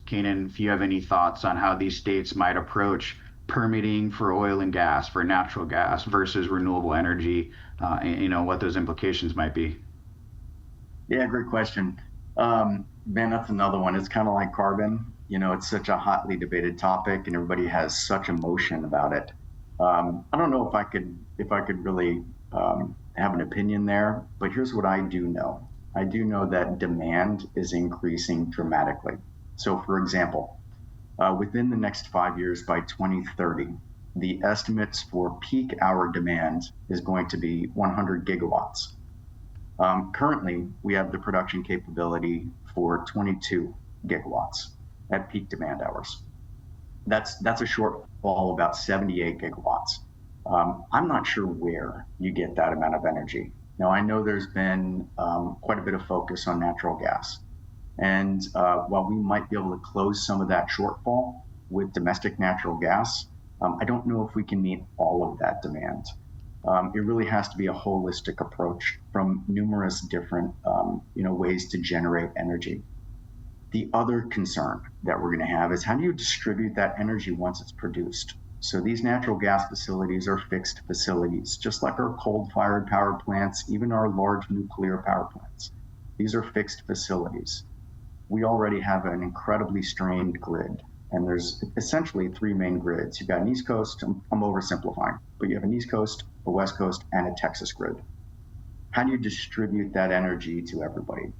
Kanan, if you have any thoughts on how these states might approach permitting for oil and gas, for natural gas versus renewable energy, and, what those implications might be. Yeah, great question. Man, that's another one. It's kind of like carbon. It's such a hotly debated topic, and everybody has such emotion about it. I don't know if I could really have an opinion there, but here's what I do know. I do know that demand is increasing dramatically. So, for example, within the next 5 years, by 2030, the estimates for peak hour demand is going to be 100 gigawatts. Currently, we have the production capability for 22 gigawatts at peak demand hours. That's a shortfall about 78 gigawatts. I'm not sure where you get that amount of energy. Now, I know there's been quite a bit of focus on natural gas. And while we might be able to close some of that shortfall with domestic natural gas, I don't know if we can meet all of that demand. It really has to be a holistic approach from numerous different ways to generate energy. The other concern that we're going to have is how do you distribute that energy once it's produced? So these natural gas facilities are fixed facilities, just like our coal-fired power plants, even our large nuclear power plants. These are fixed facilities. We already have an incredibly strained grid. And there's essentially three main grids. You've got an East Coast, I'm oversimplifying, but you have an East Coast, a West Coast, and a Texas grid. How do you distribute that energy to everybody?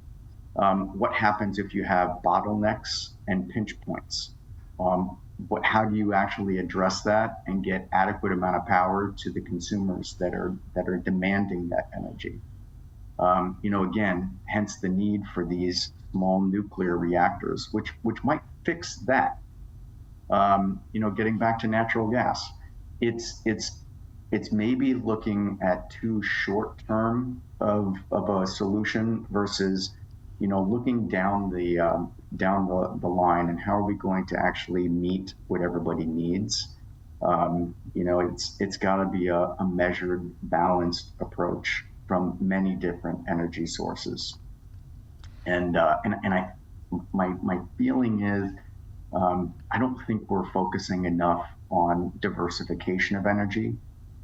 What happens if you have bottlenecks and pinch points? How do you actually address that and get adequate amount of power to the consumers that are demanding that energy? Again, hence the need for these small nuclear reactors, which might fix that. Getting back to natural gas, it's maybe looking at too short term of a solution versus looking down the line and how are we going to actually meet what everybody needs. It's got to be a measured, balanced approach from many different energy sources. And my feeling is I don't think we're focusing enough on diversification of energy.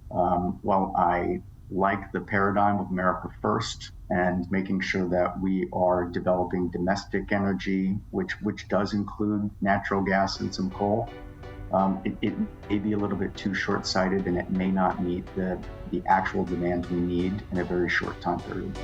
While I like the paradigm of America First and making sure that we are developing domestic energy, which does include natural gas and some coal, it may be a little bit too short-sighted and it may not meet the actual demand we need in a very short time period.